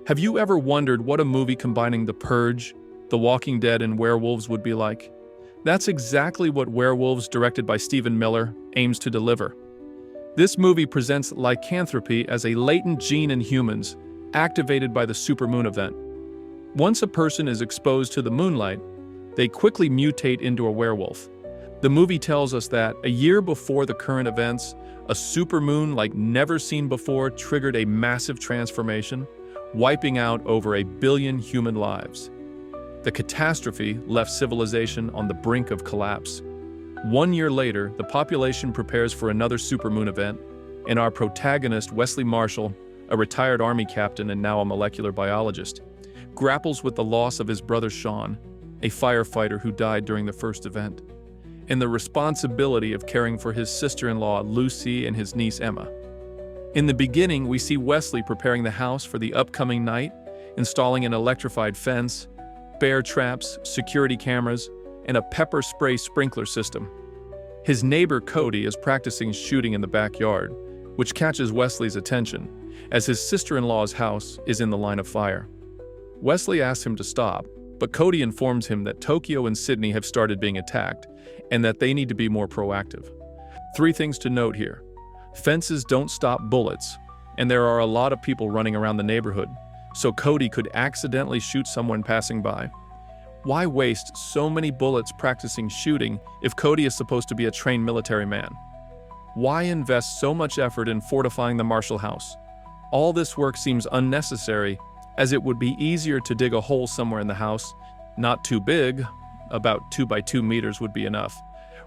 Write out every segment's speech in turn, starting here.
Have you ever wondered what a movie combining The Purge, The Walking Dead, and Werewolves would be like? That's exactly what Werewolves, directed by Stephen Miller, aims to deliver. This movie presents lycanthropy as a latent gene in humans, activated by the supermoon event. Once a person is exposed to the moonlight, they quickly mutate into a werewolf. The movie tells us that, a year before the current events, a supermoon like never seen before triggered a massive transformation, wiping out over 1 billion human lives. The catastrophe left civilization on the brink of collapse. 1 year later, the population prepares for another supermoon event, and our protagonist, Wesley Marshall, a retired army captain and now a molecular biologist, grapples with the loss of his brother Sean, a firefighter who died during the first event, and the responsibility of caring for his sister-in-law Lucy and his niece Emma. In the beginning, we see Wesley preparing the house for the upcoming night, installing an electrified fence, bear traps, security cameras, and a pepper spray sprinkler system. His neighbor Cody is practicing shooting in the backyard, which catches Wesley's attention, as his sister-in-law's house is in the line of fire. Wesley asks him to stop, but Cody informs him that Tokyo and Sydney have started being attacked, and that they need to be more proactive. 3 things to note here. Fences don't stop bullets, and there are a lot of people running around the neighborhood, so Cody could accidentally shoot someone passing by. Why waste so many bullets practicing shooting if Cody is supposed to be a trained military man? Why invest so much effort in fortifying the Marshall house? All this work seems unnecessary, as it would be easier to dig a hole somewhere in the house, not too big, about 2 by 2 meters would be enough,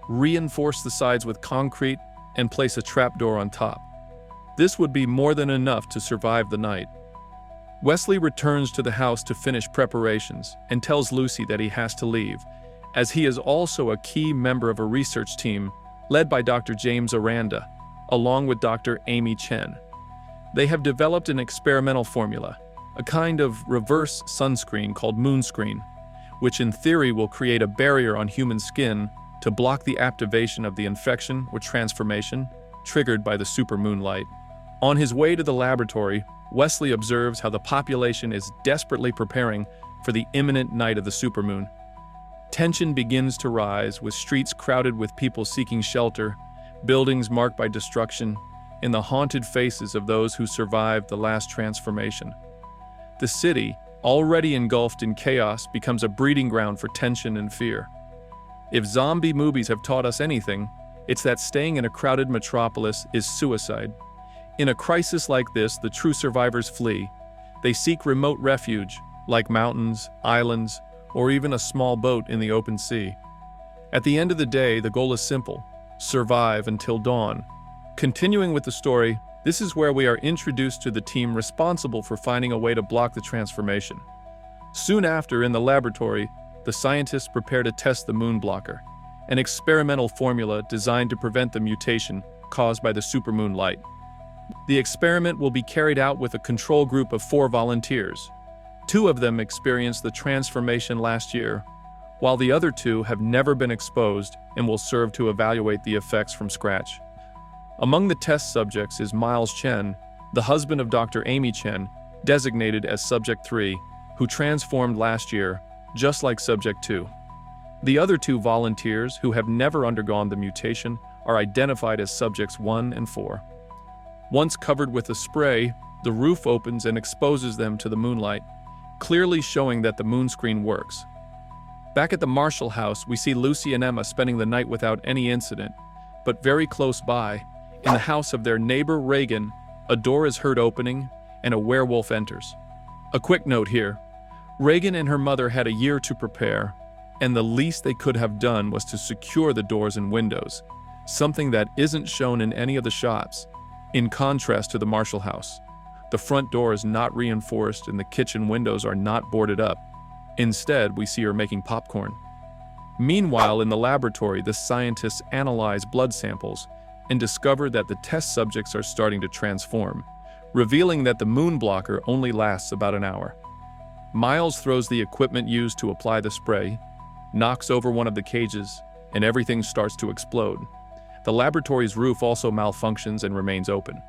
reinforce the sides with concrete, and place a trapdoor on top. This would be more than enough to survive the night. Wesley returns to the house to finish preparations and tells Lucy that he has to leave, as he is also a key member of a research team led by Dr. James Aranda, along with Dr. Amy Chen. They have developed an experimental formula, a kind of reverse sunscreen called moonscreen, which in theory will create a barrier on human skin to block the activation of the infection or transformation triggered by the supermoon light. On his way to the laboratory, Wesley observes how the population is desperately preparing for the imminent night of the supermoon. Tension begins to rise, with streets crowded with people seeking shelter, buildings marked by destruction, and the haunted faces of those who survived the last transformation. The city, already engulfed in chaos, becomes a breeding ground for tension and fear. If zombie movies have taught us anything, it's that staying in a crowded metropolis is suicide. In a crisis like this, the true survivors flee. They seek remote refuge, like mountains, islands, or even a small boat in the open sea. At the end of the day, the goal is simple: survive until dawn. Continuing with the story, this is where we are introduced to the team responsible for finding a way to block the transformation. Soon after, in the laboratory, the scientists prepare to test the moon blocker, an experimental formula designed to prevent the mutation caused by the supermoon light. The experiment will be carried out with a control group of 4 volunteers. 2 of them experienced the transformation last year, while the other 2 have never been exposed and will serve to evaluate the effects from scratch. Among the test subjects is Miles Chen, the husband of Dr. Amy Chen, designated as Subject 3, who transformed last year, just like Subject 2. The other 2 volunteers, who have never undergone the mutation, are identified as Subjects 1 and 4. Once covered with a spray, the roof opens and exposes them to the moonlight, clearly showing that the moonscreen works. Back at the Marshall house, we see Lucy and Emma spending the night without any incident, but very close by, in the house of their neighbor Reagan, a door is heard opening and a werewolf enters. A quick note here: Reagan and her mother had a year to prepare, and the least they could have done was to secure the doors and windows, something that isn't shown in any of the shots. In contrast to the Marshall house, the front door is not reinforced and the kitchen windows are not boarded up. Instead, we see her making popcorn. Meanwhile, in the laboratory, the scientists analyze blood samples and discover that the test subjects are starting to transform, revealing that the moon blocker only lasts about an hour. Miles throws the equipment used to apply the spray, knocks over one of the cages, and everything starts to explode. The laboratory's roof also malfunctions and remains open.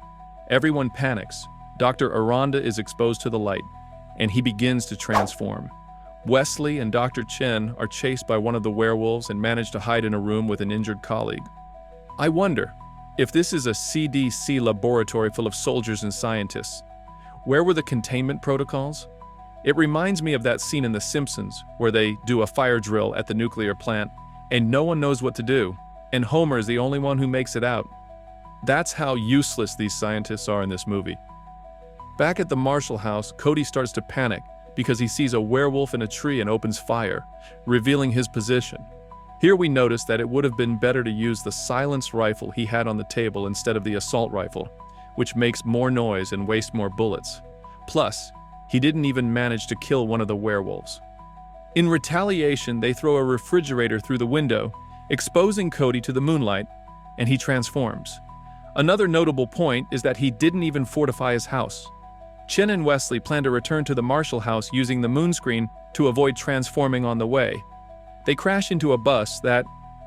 Everyone panics. Dr. Aranda is exposed to the light, and he begins to transform. Wesley and Dr. Chen are chased by one of the werewolves and manage to hide in a room with an injured colleague. I wonder, if this is a CDC laboratory full of soldiers and scientists, where were the containment protocols? It reminds me of that scene in The Simpsons where they do a fire drill at the nuclear plant and no one knows what to do, and Homer is the only one who makes it out. That's how useless these scientists are in this movie. Back at the Marshall house, Cody starts to panic because he sees a werewolf in a tree and opens fire, revealing his position. Here we notice that it would have been better to use the silenced rifle he had on the table instead of the assault rifle, which makes more noise and wastes more bullets. Plus, he didn't even manage to kill one of the werewolves. In retaliation, they throw a refrigerator through the window, exposing Cody to the moonlight, and he transforms. Another notable point is that he didn't even fortify his house. Chen and Wesley plan to return to the Marshall house using the moon screen to avoid transforming on the way. They crash into a bus that,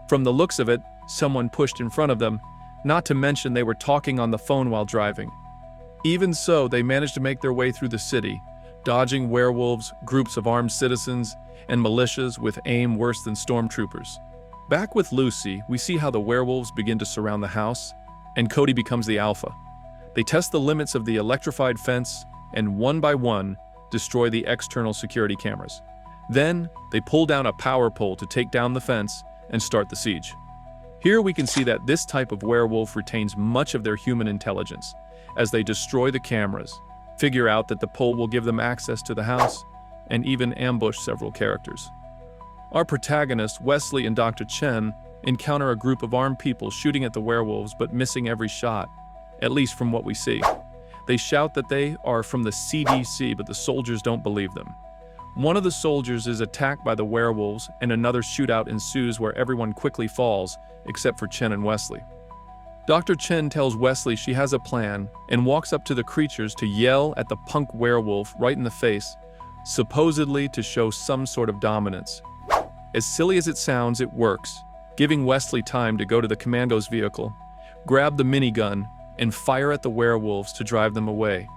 from the looks of it, someone pushed in front of them, not to mention they were talking on the phone while driving. Even so, they manage to make their way through the city, dodging werewolves, groups of armed citizens, and militias with aim worse than stormtroopers. Back with Lucy, we see how the werewolves begin to surround the house, and Cody becomes the alpha. They test the limits of the electrified fence, and one by one, destroy the external security cameras. Then, they pull down a power pole to take down the fence and start the siege. Here we can see that this type of werewolf retains much of their human intelligence, as they destroy the cameras, figure out that the pole will give them access to the house, and even ambush several characters. Our protagonists, Wesley and Dr. Chen, encounter a group of armed people shooting at the werewolves but missing every shot, at least from what we see. They shout that they are from the CDC, but the soldiers don't believe them. One of the soldiers is attacked by the werewolves, and another shootout ensues where everyone quickly falls, except for Chen and Wesley. Dr. Chen tells Wesley she has a plan and walks up to the creatures to yell at the punk werewolf right in the face, supposedly to show some sort of dominance. As silly as it sounds, it works, giving Wesley time to go to the commando's vehicle, grab the minigun, and fire at the werewolves to drive them away.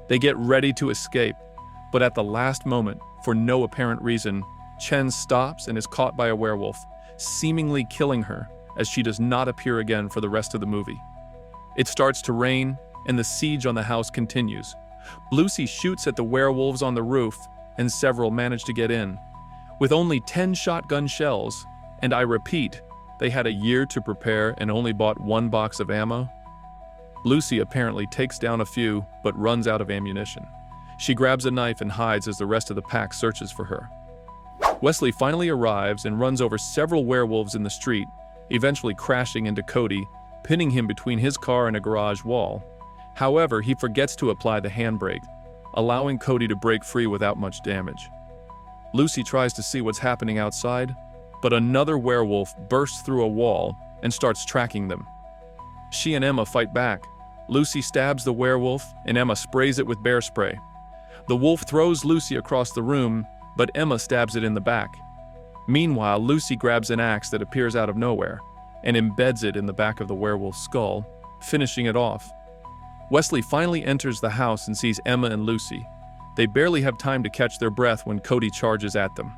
They get ready to escape, but at the last moment, for no apparent reason, Chen stops and is caught by a werewolf, seemingly killing her, as she does not appear again for the rest of the movie. It starts to rain, and the siege on the house continues. Lucy shoots at the werewolves on the roof, and several manage to get in. With only 10 shotgun shells, and I repeat, they had a year to prepare and only bought 1 box of ammo, Lucy apparently takes down a few, but runs out of ammunition. She grabs a knife and hides as the rest of the pack searches for her. Wesley finally arrives and runs over several werewolves in the street, eventually crashing into Cody, pinning him between his car and a garage wall. However, he forgets to apply the handbrake, allowing Cody to break free without much damage. Lucy tries to see what's happening outside, but another werewolf bursts through a wall and starts tracking them. She and Emma fight back. Lucy stabs the werewolf, and Emma sprays it with bear spray. The wolf throws Lucy across the room, but Emma stabs it in the back. Meanwhile, Lucy grabs an axe that appears out of nowhere and embeds it in the back of the werewolf's skull, finishing it off. Wesley finally enters the house and sees Emma and Lucy. They barely have time to catch their breath when Cody charges at them.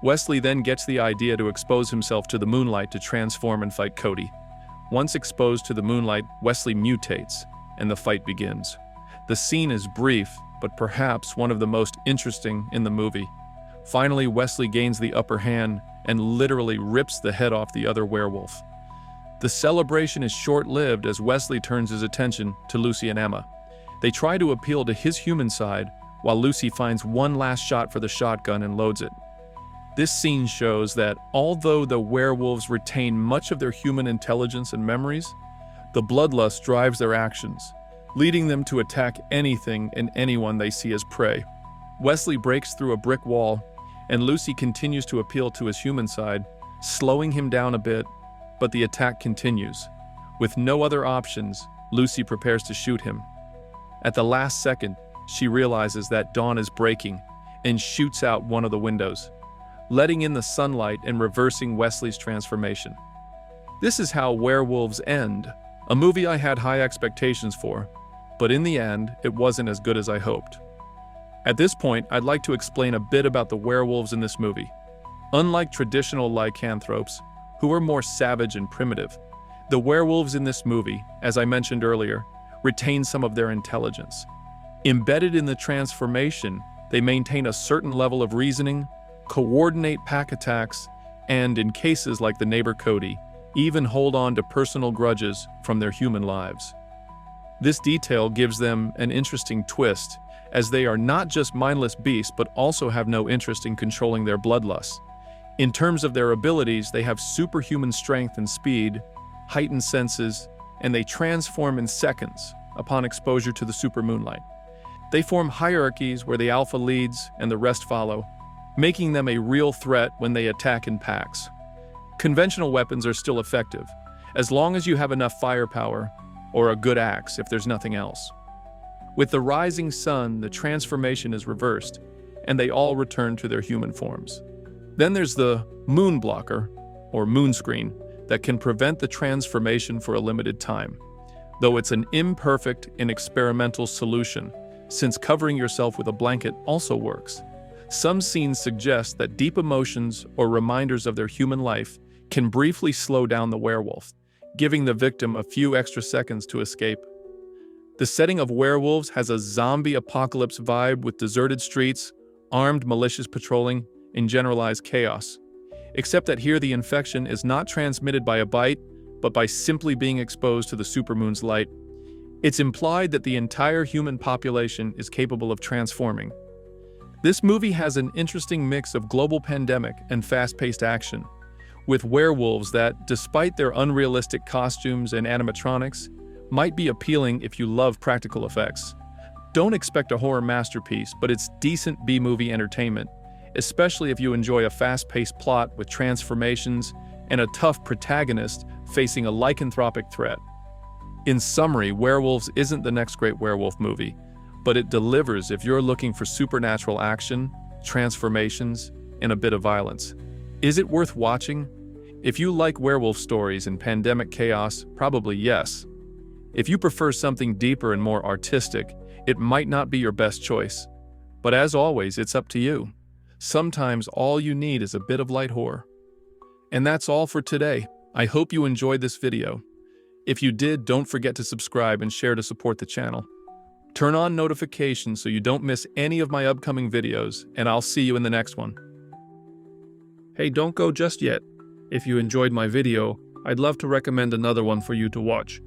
Wesley then gets the idea to expose himself to the moonlight to transform and fight Cody. Once exposed to the moonlight, Wesley mutates, and the fight begins. The scene is brief, but perhaps one of the most interesting in the movie. Finally, Wesley gains the upper hand and literally rips the head off the other werewolf. The celebration is short-lived as Wesley turns his attention to Lucy and Emma. They try to appeal to his human side, while Lucy finds one last shot for the shotgun and loads it. This scene shows that although the werewolves retain much of their human intelligence and memories, the bloodlust drives their actions, leading them to attack anything and anyone they see as prey. Wesley breaks through a brick wall, and Lucy continues to appeal to his human side, slowing him down a bit, but the attack continues. With no other options, Lucy prepares to shoot him. At the last second, she realizes that dawn is breaking and shoots out one of the windows, letting in the sunlight and reversing Wesley's transformation. This is how Werewolves end, a movie I had high expectations for, but in the end, it wasn't as good as I hoped. At this point, I'd like to explain a bit about the werewolves in this movie. Unlike traditional lycanthropes, who are more savage and primitive, the werewolves in this movie, as I mentioned earlier, retain some of their intelligence. Embedded in the transformation, they maintain a certain level of reasoning, coordinate pack attacks, and, in cases like the neighbor Cody, even hold on to personal grudges from their human lives. This detail gives them an interesting twist, as they are not just mindless beasts but also have no interest in controlling their bloodlust. In terms of their abilities, they have superhuman strength and speed, heightened senses, and they transform in seconds upon exposure to the supermoon light. They form hierarchies where the alpha leads and the rest follow, making them a real threat when they attack in packs. Conventional weapons are still effective, as long as you have enough firepower or a good axe if there's nothing else. With the rising sun, the transformation is reversed, and they all return to their human forms. Then there's the moon blocker, or moon screen, that can prevent the transformation for a limited time, though it's an imperfect and experimental solution, since covering yourself with a blanket also works. Some scenes suggest that deep emotions or reminders of their human life can briefly slow down the werewolf, giving the victim a few extra seconds to escape. The setting of Werewolves has a zombie apocalypse vibe with deserted streets, armed militias patrolling, and generalized chaos. Except that here the infection is not transmitted by a bite, but by simply being exposed to the supermoon's light. It's implied that the entire human population is capable of transforming. This movie has an interesting mix of global pandemic and fast-paced action, with werewolves that, despite their unrealistic costumes and animatronics, might be appealing if you love practical effects. Don't expect a horror masterpiece, but it's decent B-movie entertainment, especially if you enjoy a fast-paced plot with transformations and a tough protagonist facing a lycanthropic threat. In summary, Werewolves isn't the next great werewolf movie, but it delivers if you're looking for supernatural action, transformations, and a bit of violence. Is it worth watching? If you like werewolf stories and pandemic chaos, probably yes. If you prefer something deeper and more artistic, it might not be your best choice. But as always, it's up to you. Sometimes all you need is a bit of light horror. And that's all for today. I hope you enjoyed this video. If you did, don't forget to subscribe and share to support the channel. Turn on notifications so you don't miss any of my upcoming videos, and I'll see you in the next one. Hey, don't go just yet. If you enjoyed my video, I'd love to recommend another one for you to watch.